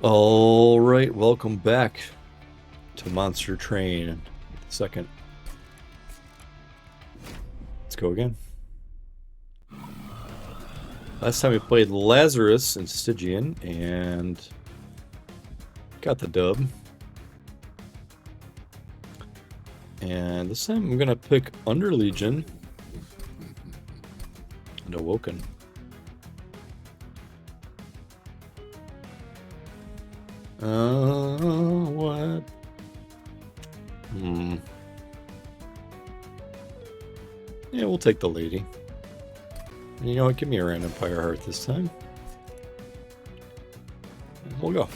All right, welcome back to Monster Train. Second. Let's go again. Last time we played Lazarus and Stygian and got the dub. And this time I'm gonna pick Under Legion and Awoken. What? Yeah, we'll take the lady. And you know what? Give me a random fire heart this time. And we'll go.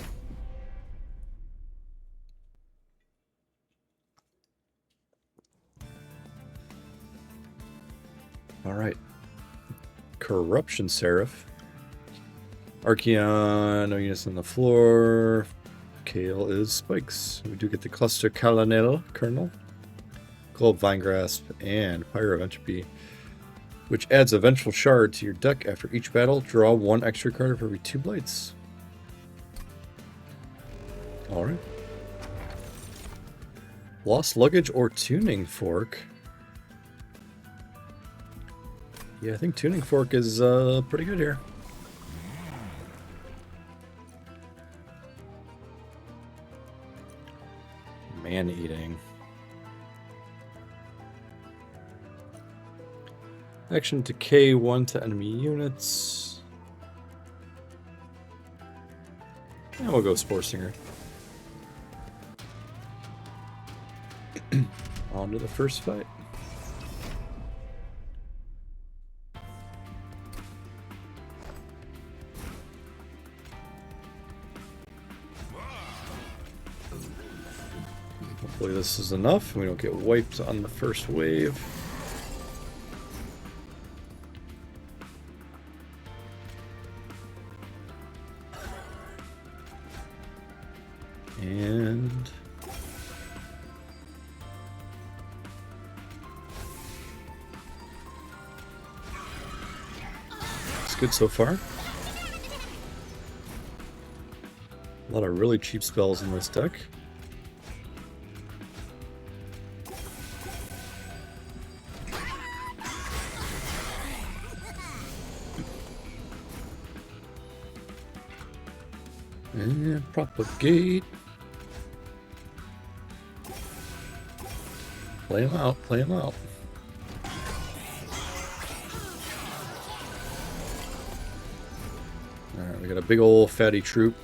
All right. Corruption Seraph. Archeon, no units on the floor. Kale is spikes. We do get the Cluster Colonel, Globe Vine Grasp, and Pyre of Entropy, which adds a Vengeful Shard to your deck after each battle. Draw one extra card for every 2 blights. Alright. Lost Luggage or Tuning Fork. Yeah, I think Tuning Fork is pretty good here. Man-eating. Action decay 1 to enemy units. And we'll go Spore Singer. On to the first fight. Hopefully this is enough. We don't get wiped on the first wave. And it's good so far. A lot of really cheap spells in this deck. And propagate. Play him out, play him out. Alright, we got a big old fatty troop.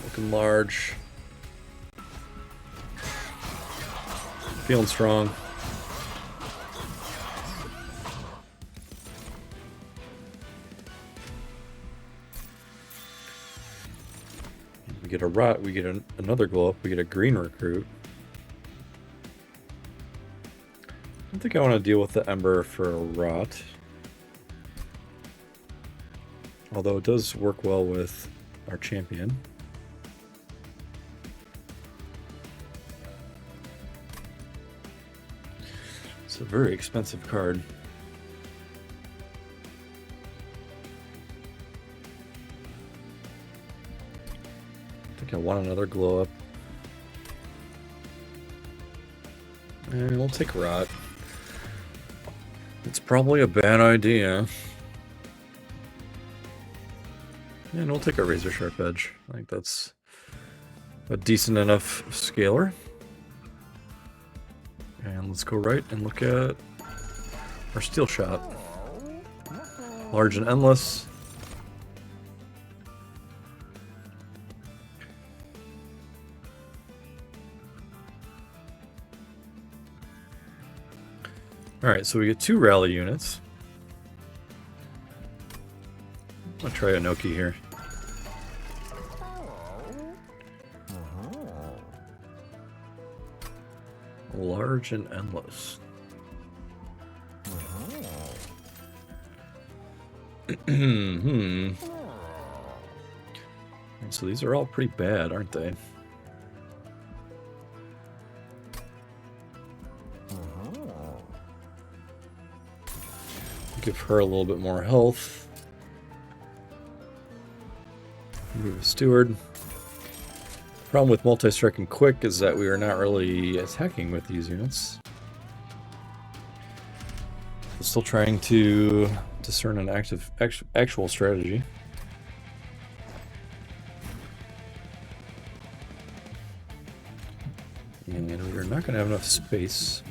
Looking large. Feeling strong. We get a rot, we get another glow up, we get a green recruit. I don't think I want to deal with the Ember for a rot. Although it does work well with our champion. It's a very expensive card. I want another glow up. And we'll take rot. It's probably a bad idea. And we'll take a razor sharp edge. I think that's a decent enough scaler. And let's go right and look at our steel shot. Large and endless. Alright, so we get 2 rally units. I'll try Anoki here. Large and endless. So these are all pretty bad, aren't they? Give her a little bit more health. Move a steward. Problem with multi-strike and quick is that we are not really attacking with these units. Still trying to discern an actual strategy. And we are not going to have enough space.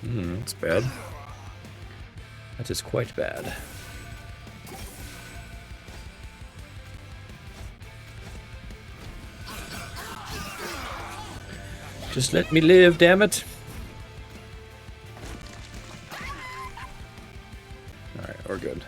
That's bad. That is quite bad. Just let me live, damn it. Alright, we're good.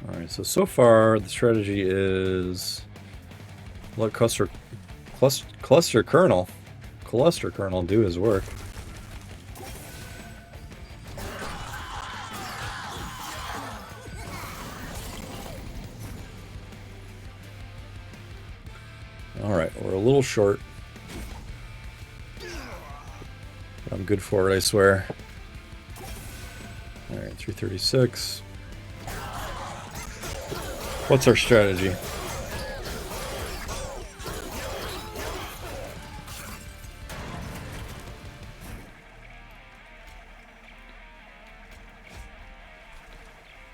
Alright, so far the strategy is let cluster kernel do his work. Alright, we're a little short. But I'm good for it, I swear. Alright, 336. What's our strategy?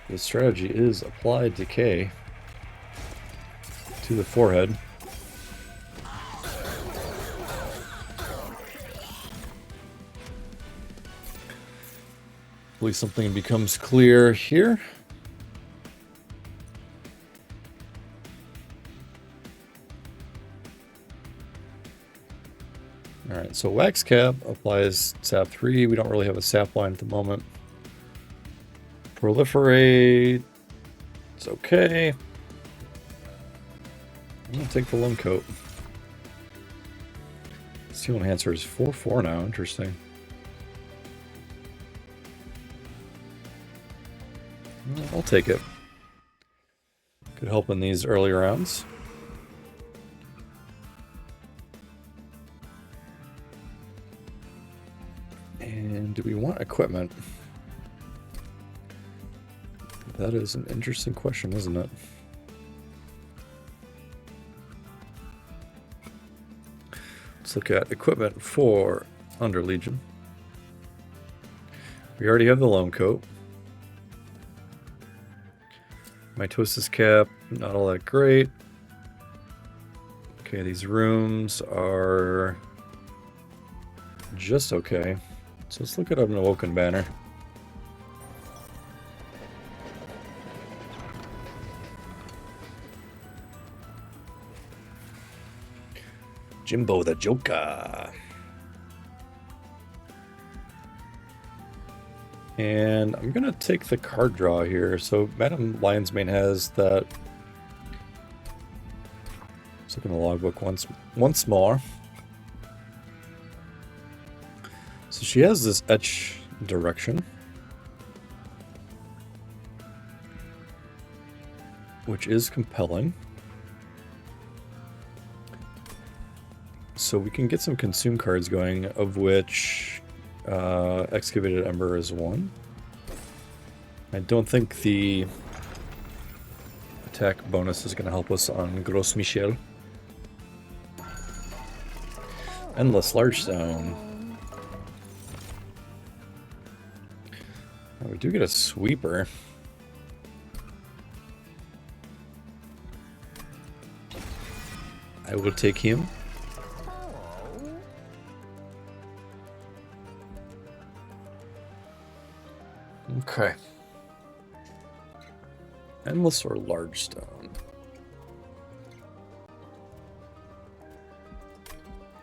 The strategy is apply decay to the forehead. Hopefully something becomes clear here. Alright, so wax cap applies sap 3. We don't really have a sap line at the moment. Proliferate. It's okay. I'm gonna take the lung coat. Steel enhancer is 4/4 now. Interesting. I'll take it. Could help in these early rounds. And do we want equipment? That is an interesting question, isn't it? Let's look at equipment for Under Legion. We already have the loam coat. Mitosis cap, not all that great. Okay, these rooms are just okay. So let's look at an Awoken banner. Jimbo the Joker. And I'm gonna take the card draw here. So Madam Lionsmane has that. Let's look in the logbook once more. So she has this etch direction, which is compelling. So we can get some consume cards going, of which Excavated Ember is one. I don't think the attack bonus is going to help us on Gros Michel. Endless Large Stone. Oh, we do get a sweeper. I will take him. Okay. Endless or Large Stone?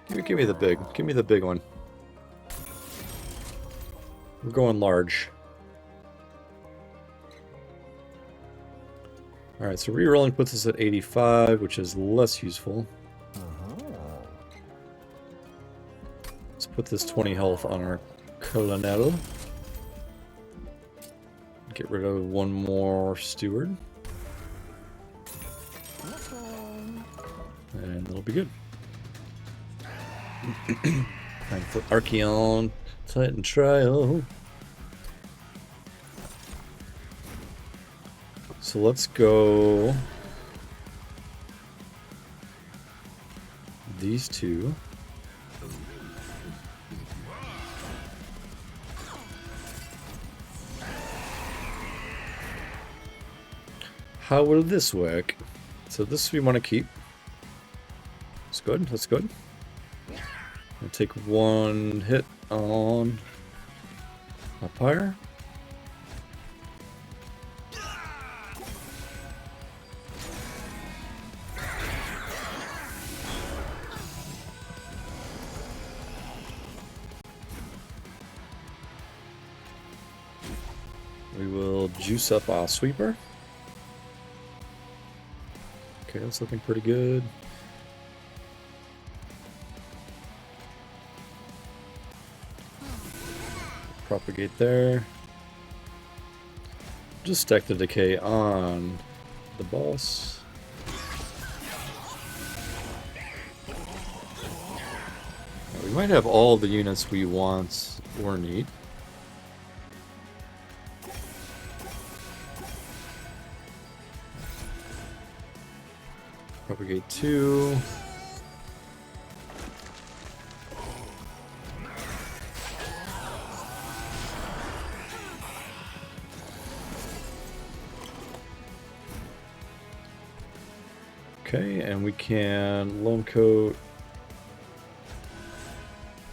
Give me the big one. We're going large. Alright, so rerolling puts us at 85, which is less useful. Let's put this 20 health on our Colonel. Get rid of one more steward. And that'll be good. Time for Archeon Titan Trial. So let's go these two. How will this work? So this we want to keep. That's good. That's good. I'll take one hit on Vampire. We will juice up our sweeper. Okay, that's looking pretty good. Propagate there. Just stack the decay on the boss. We might have all the units we want or need. Propagate 2. Okay, and we can lone coat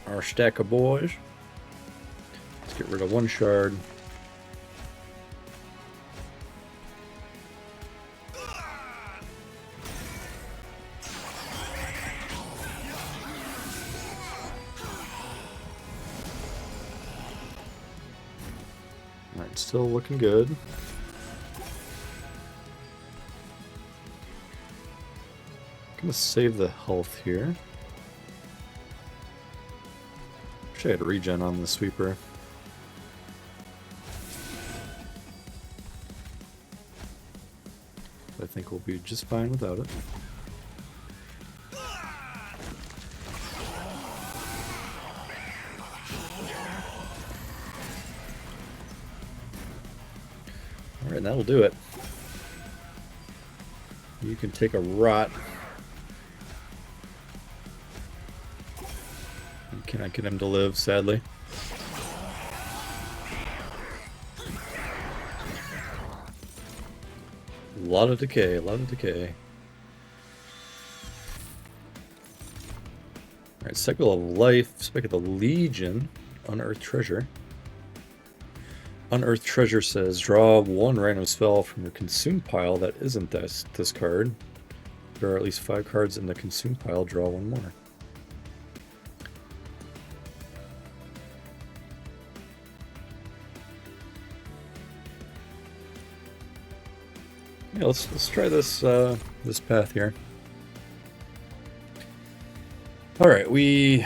our stack of boys. Let's get rid of one shard. Alright, still looking good. Gonna save the health here. Wish I had regen on the sweeper. I think we'll be just fine without it. Alright, that'll do it. You can take a rot. You cannot get him to live, sadly. A lot of decay, a lot of decay. Alright, Cycle of Life, Spec of the Legion, Unearthed Treasure. Unearthed Treasure says, draw one random spell from your consume pile that isn't this card. There are at least 5 cards in the consume pile, draw one more. Yeah, let's try this this path here. All right, we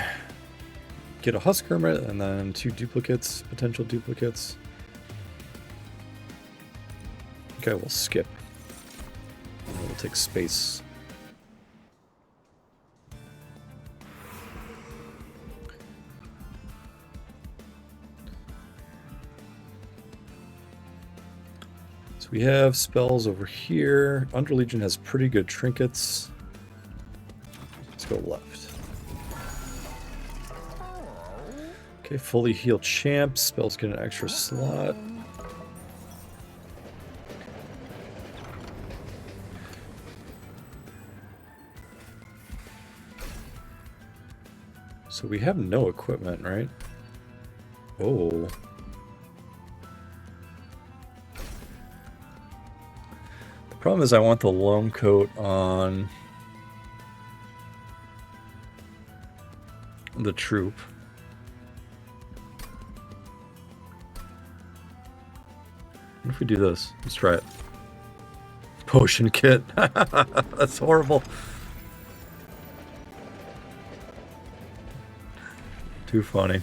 get a Husk Hermit and then 2 duplicates, potential duplicates. Okay, we'll skip. And we'll take space. We have spells over here. Under Legion has pretty good trinkets. Let's go left. Okay, fully healed champ. Spells get an extra slot. So we have no equipment, right? Oh. Problem is I want the lone coat on the troop. What if we do this? Let's try it. Potion kit. That's horrible. Too funny.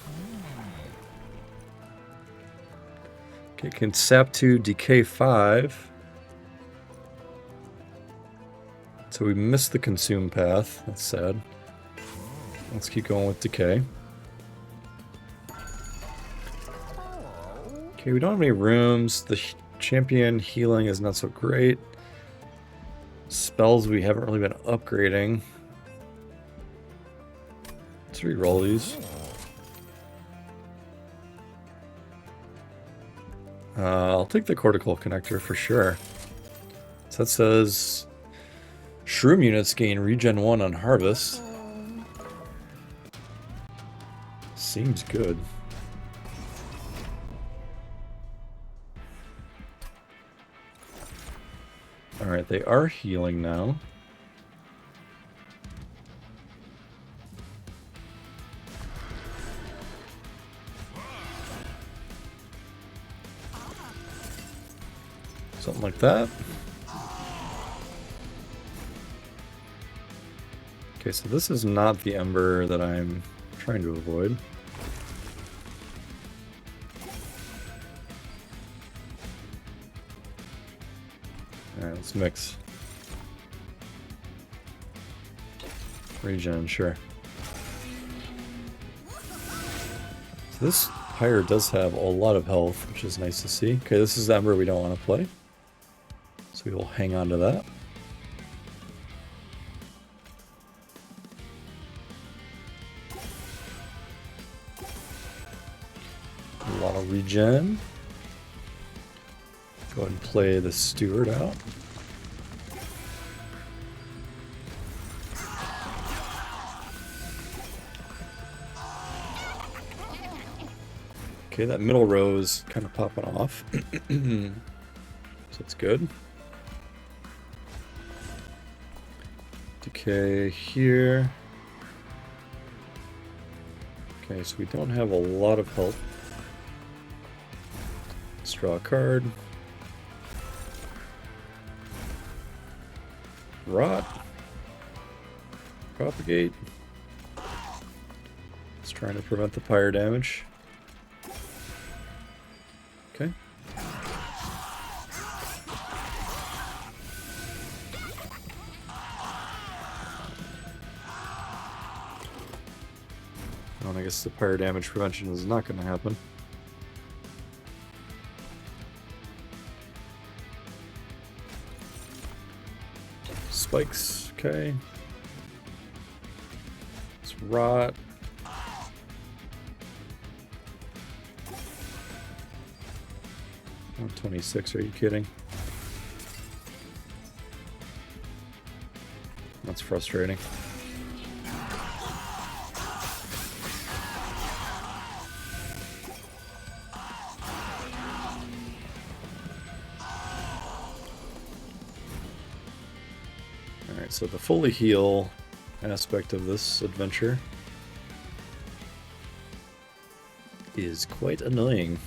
Okay, can sap 2, decay 5. So we missed the consume path. That's sad. Let's keep going with decay. Okay, we don't have any rooms. The champion healing is not so great. Spells we haven't really been upgrading. Let's re-roll these. I'll take the cortical connector for sure. So that says shroom units gain regen 1 on harvest. Seems good. Alright, they are healing now. Something like that. Okay, so this is not the ember that I'm trying to avoid. Alright, let's mix. Regen, sure. So this pyre does have a lot of health, which is nice to see. Okay, this is the ember we don't want to play. So we will hang on to that. A lot of regen. Go ahead and play the steward out. Okay, that middle row is kind of popping off. So it's good. Decay here. Okay, so we don't have a lot of health. Let's draw a card. Rot. Propagate. It's trying to prevent the pyre damage. Okay. Well, I guess the pyre damage prevention is not going to happen. Spikes, okay. Let's rot. Oh, 26, are you kidding? That's frustrating. Alright, so the fully heal aspect of this adventure is quite annoying.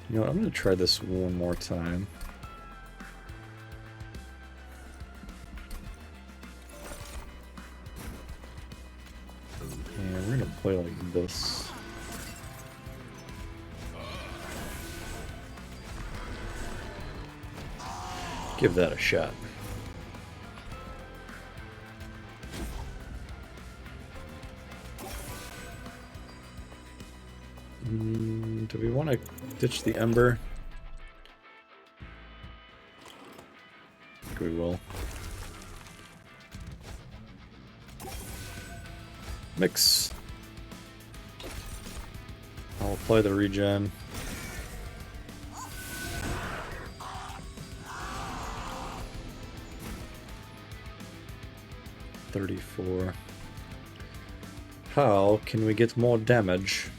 You know what, I'm going to try this one more time. And we're going to play like this. Give that a shot. Do we want to ditch the ember? I think we will. Mix. I'll apply the regen. $34. How can we get more damage?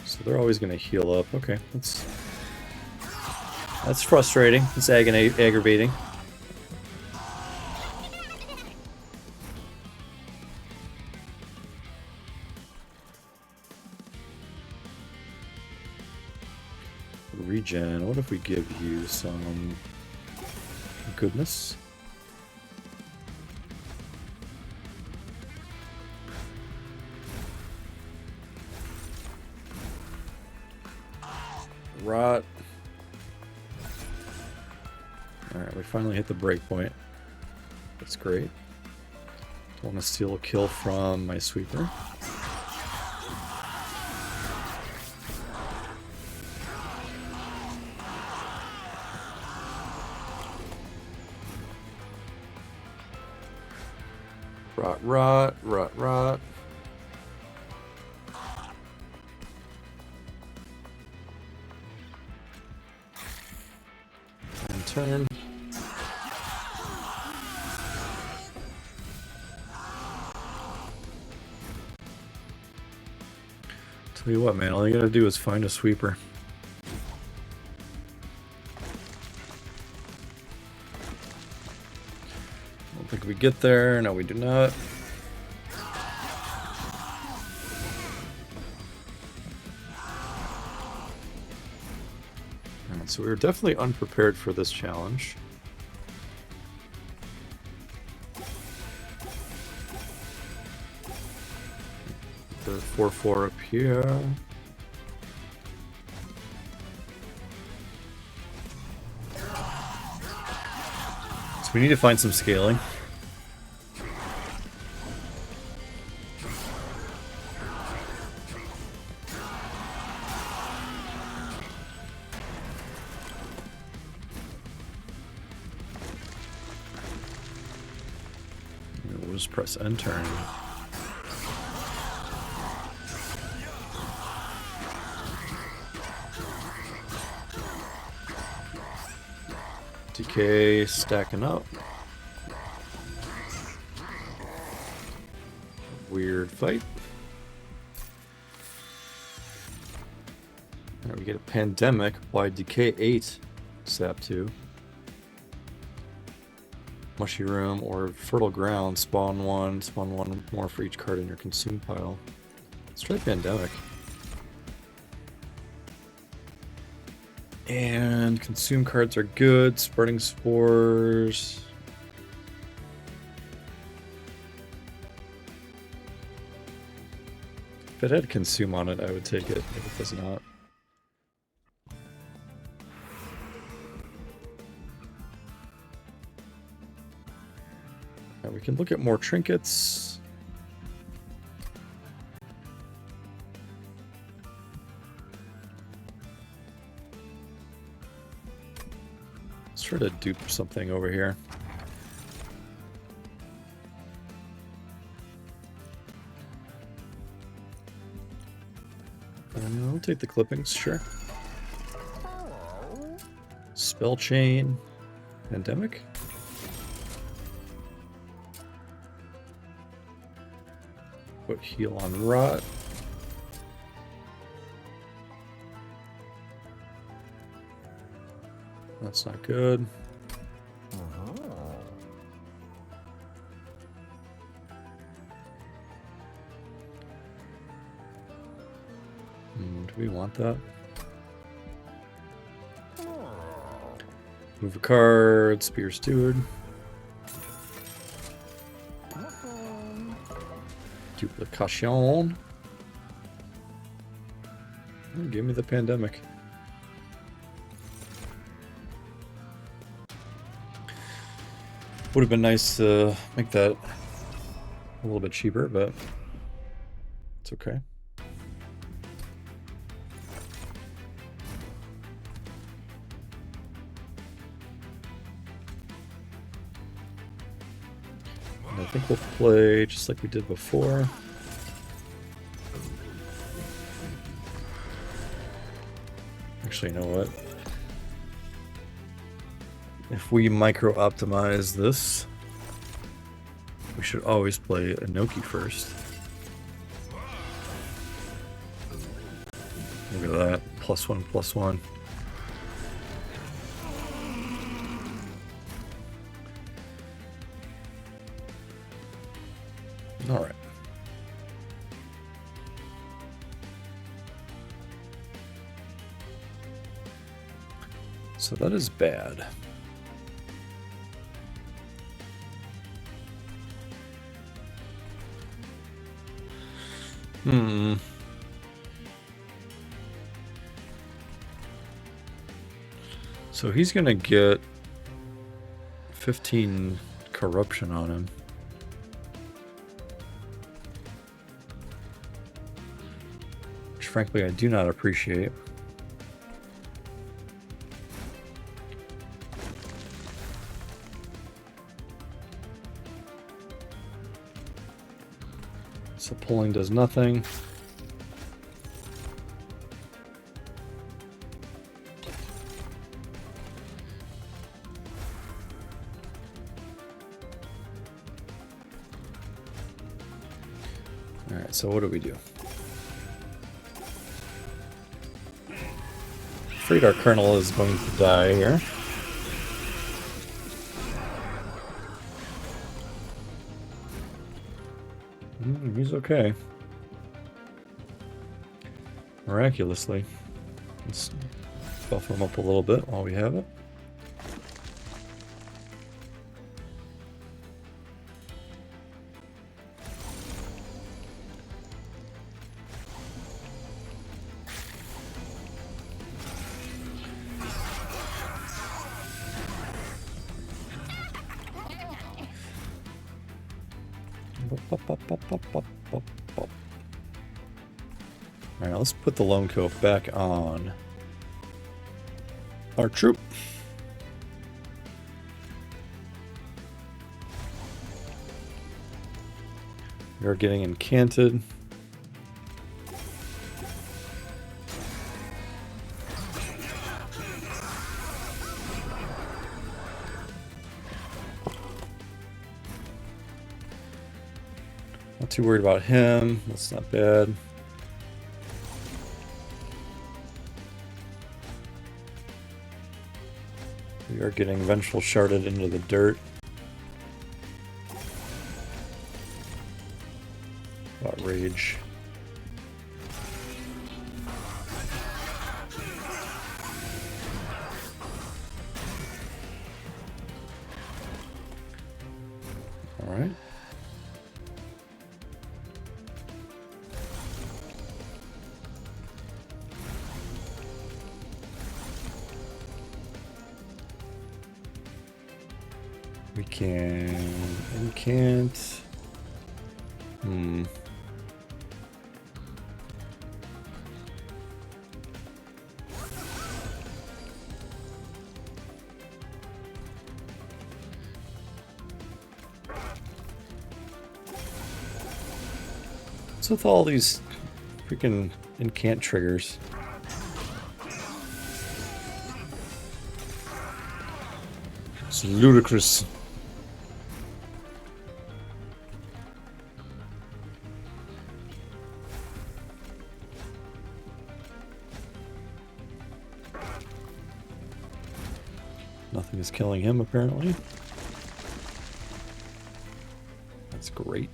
So they're always going to heal up. Okay, that's frustrating. It's aggravating. Regen. What if we give you some goodness. Rot. Alright, we finally hit the break point. That's great. Don't want to steal a kill from my sweeper. Rot, rot, rot, rot. And turn. Tell you what, man, all you gotta do is find a sweeper. I don't think we get there. No, we do not. Alright, so we were definitely unprepared for this challenge. The 4-4 up here. So we need to find some scaling. We'll just press enter. DK stacking up. Weird fight. Alright, we get a pandemic. Apply decay 8, sap 2. Mushy room or fertile ground. Spawn one more for each card in your consume pile. Let's try pandemic. And consume cards are good. Spreading spores. If it had consume on it, I would take it. If it does not. Now we can look at more trinkets. Try to dupe something over here. I'll take the clippings, sure. Spell chain. Pandemic. Put heal on rot. That's not good. Do we want that? Move a card, Spear Steward. Duplication. Give me the pandemic. Would have been nice to make that a little bit cheaper, but it's okay. And I think we'll play just like we did before. Actually, you know what? If we micro-optimize this, we should always play Inoki first. Look at that. +1/+1. Alright. So that is bad. Hmm. So he's gonna get 15 corruption on him. Which frankly I do not appreciate. So pulling does nothing. Alright, so what do we do? Afraid our colonel is going to die here. He's okay. Miraculously. Let's buff him up a little bit while we have it. Alright, let's put the lone coat back on our troop. We are getting incanted. Not too worried about him. That's not bad. We are getting Vengeful Sharded into the dirt. About rage. Alright. We can't. What's with all these freaking incant triggers? It's ludicrous. Nothing is killing him, apparently. That's great.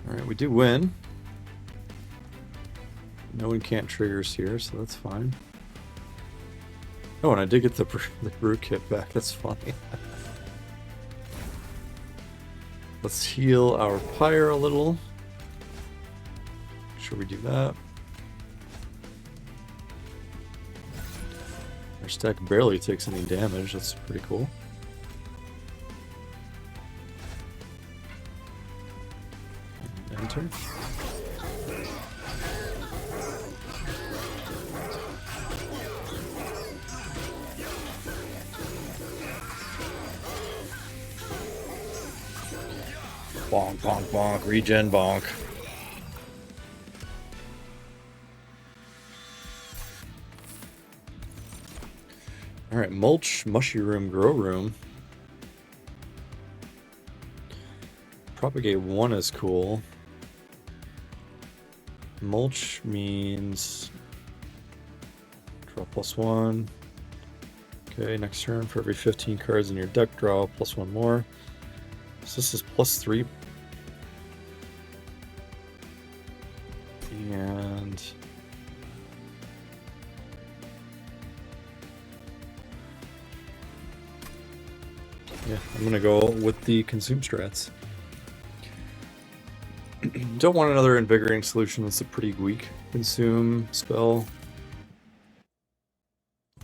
Alright, we do win. No incant triggers here, so that's fine. Oh, and I did get the brew kit back. That's funny. Let's heal our pyre a little. Should we do that? Our stack barely takes any damage. That's pretty cool. Enter. Bonk, bonk, bonk, regen, bonk. Alright, mulch, mushy room, grow room. Propagate 1 is cool. Mulch means draw +1. Okay, next turn for every 15 cards in your deck, draw +1 more. So this is +3. Yeah, I'm gonna go with the consume strats. Don't want another invigorating solution that's a pretty weak consume spell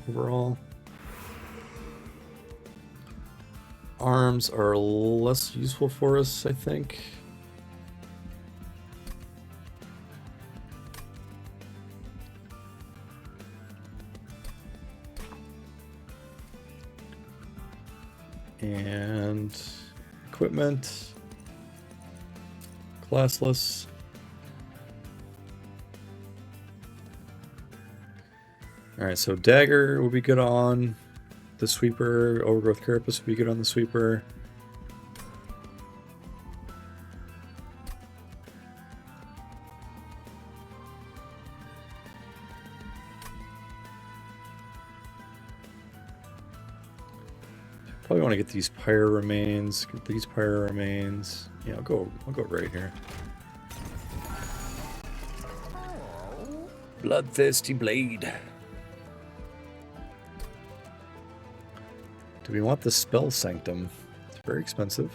overall. Arms are less useful for us, I think. And equipment, classless. All right, so dagger will be good on the sweeper. Overgrowth carapace will be good on the sweeper. Probably want to get these pyre remains. Get these pyre remains. Yeah, I'll go right here. Bloodthirsty blade. Do we want the spell sanctum? It's very expensive.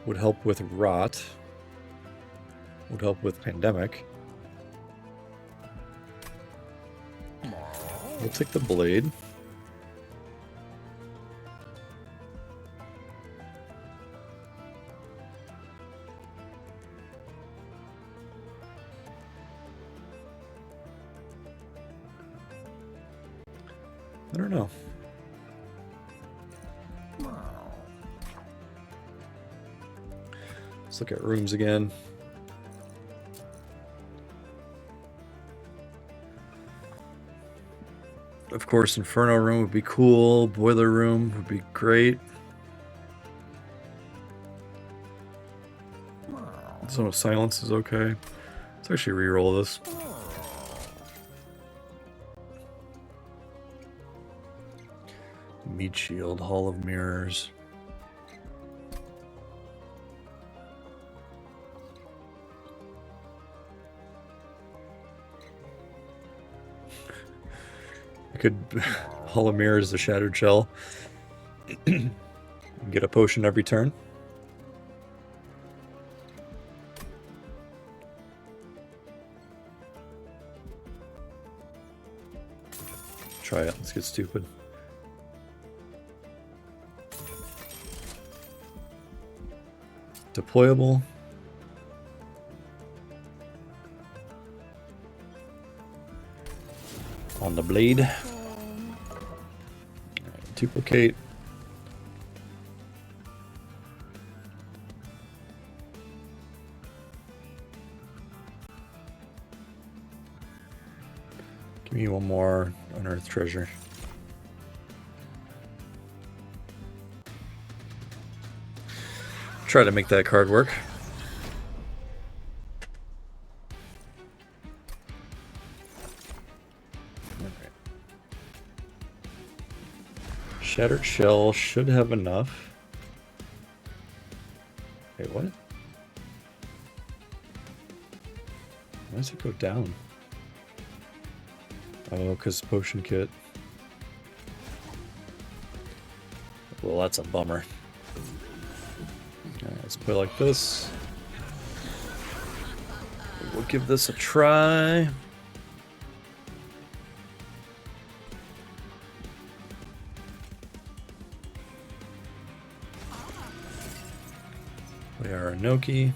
Would help with rot. Would help with pandemic. We'll take the blade. I don't know. Let's look at rooms again. Of course, Inferno room would be cool. Boiler room would be great. So silence is okay. Let's actually re-roll this. Meat shield, Hall of Mirrors. I could Hall of Mirrors the Shattered Shell. Get a potion every turn. Try it. Let's get stupid. Deployable. On the blade. Right, duplicate. Give me one more unearthed treasure. Try to make that card work. Okay. Shattered Shell should have enough. Wait, what? Why does it go down? Oh, because potion kit. Well, that's a bummer. Alright, let's play like this. We'll give this a try. Play our Inoki.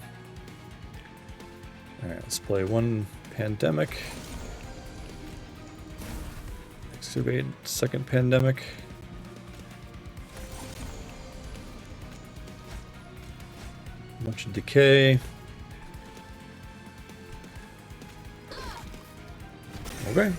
Alright, let's play one Pandemic. Excavate second Pandemic. Bunch of decay. Okay.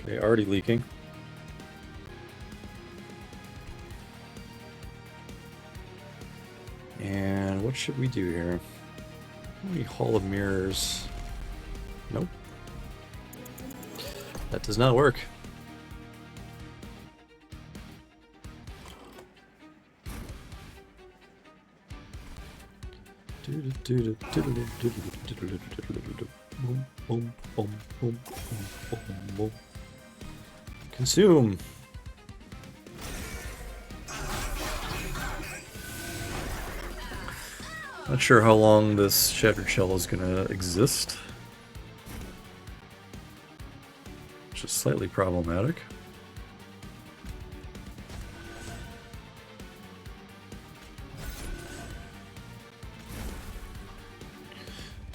Okay, already leaking. And what should we do here? Maybe Hall of Mirrors. Nope. That does not work. Consume. Not sure how long this Shattered Shell is gonna exist. Which is slightly problematic.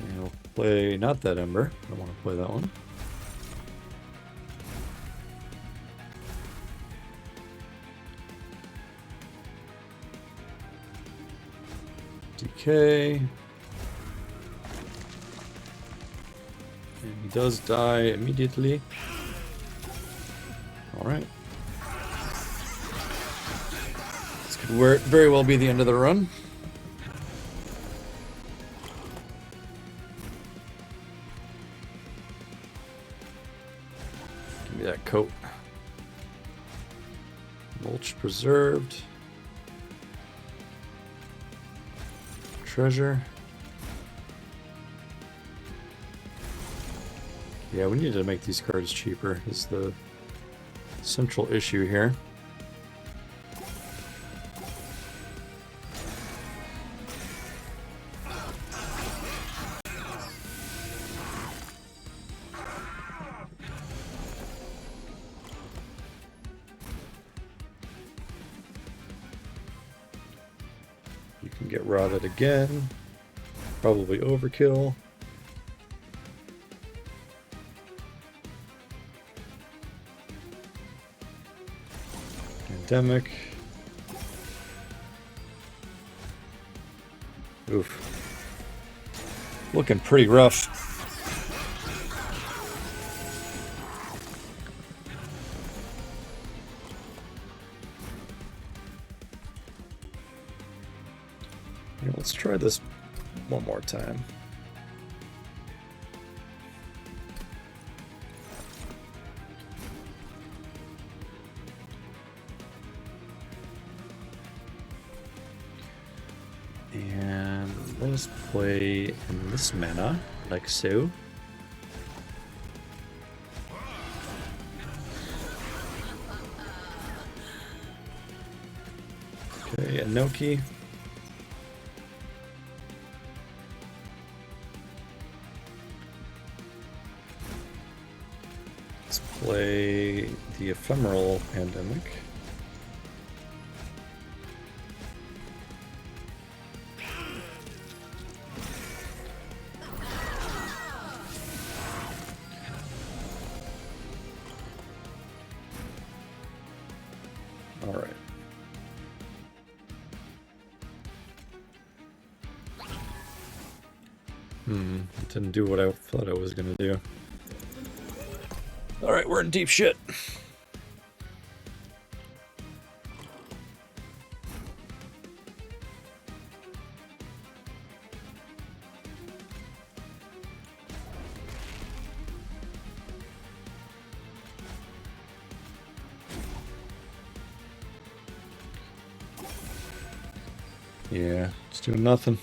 And we'll play not that Ember. I don't want to play that one. DK. And he does die immediately. Alright. This could very well be the end of the run. Give me that coat. Mulch preserved. Treasure. Yeah, we need to make these cards cheaper is the central issue here. You can get rotted again. Probably overkill. Pandemic. Oof. Looking pretty rough. Yeah, let's try this one more time. And let's play in this mana, like so. Okay, Enoki. Let's play the Ephemeral Pandemic. Alright. Didn't do what I thought I was gonna do. Alright, we're in deep shit. Yeah, it's doing nothing.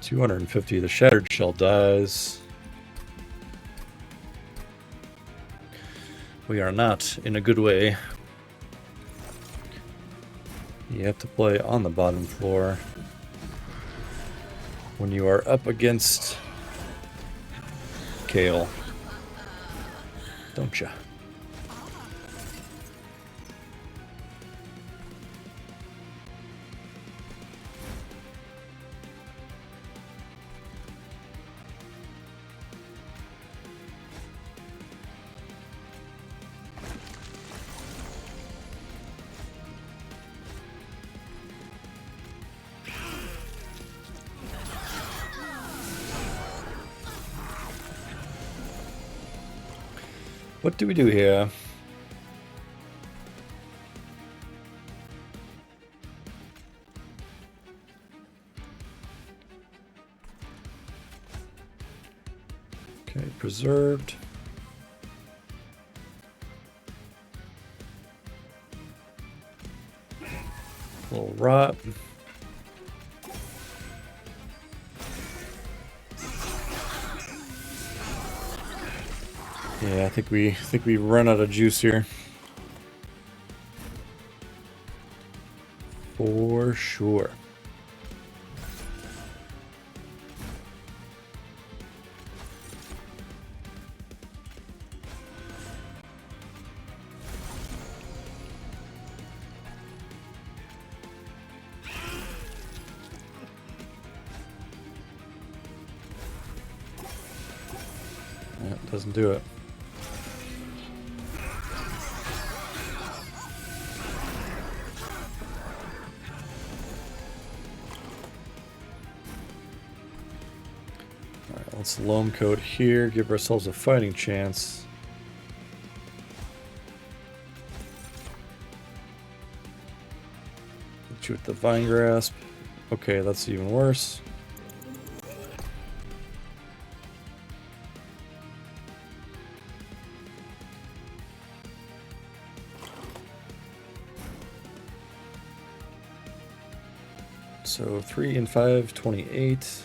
$250. The Shattered Shell dies. We are not in a good way. You have to play on the bottom floor when you are up against Kale, don't ya? What do we do here? Okay, preserved. A little rot. Yeah, I think we run out of juice here. For sure. That doesn't do it. Alright, let's loam coat here, give ourselves a fighting chance. Hit you with the vine grasp. Okay, that's even worse. So 3 and 5, 28.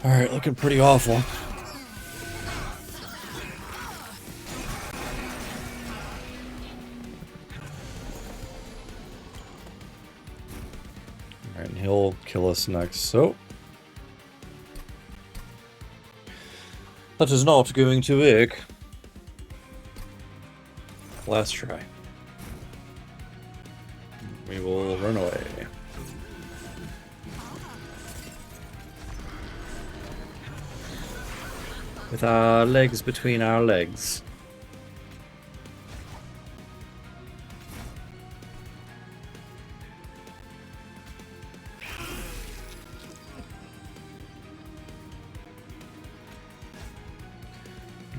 Alright, looking pretty awful. Alright, and he'll kill us next, so... that is not going to work. Last try. We will run away. With our legs between our legs.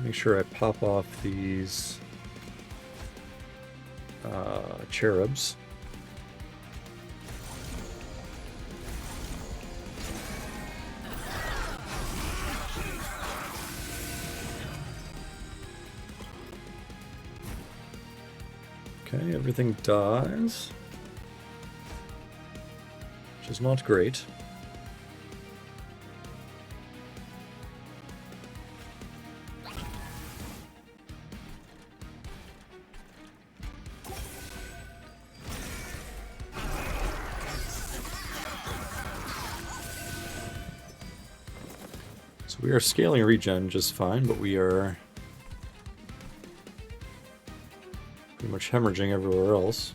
Make sure I pop off these cherubs. Okay, everything dies, which is not great. So we are scaling regen just fine, but we are pretty much hemorrhaging everywhere else.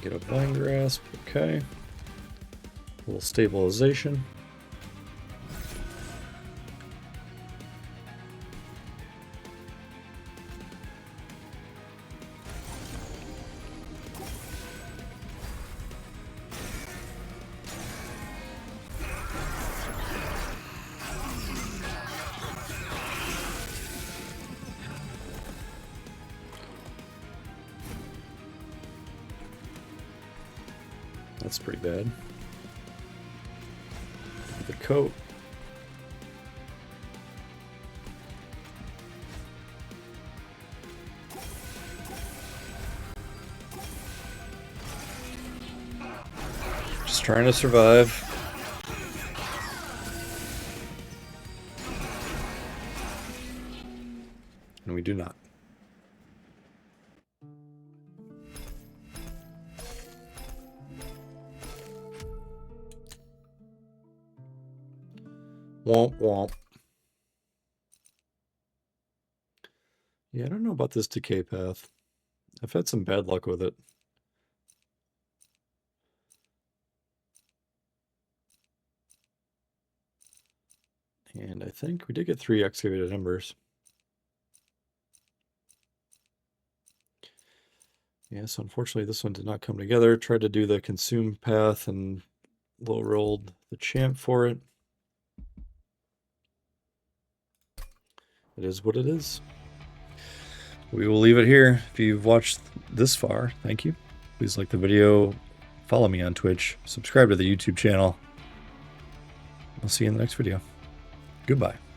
Get a vine grasp, okay. A little stabilization. That's pretty bad. The coat. Just trying to survive. And we do not. Womp womp. Yeah, I don't know about this decay path. I've had some bad luck with it. And I think we did get 3 excavated embers. Yeah, so unfortunately this one did not come together. Tried to do the consume path and low rolled the champ for it. It is what it is. We will leave it here. If you've watched this far, thank you. Please like the video, follow me on Twitch, subscribe to the YouTube channel. I'll see you in the next video. Goodbye.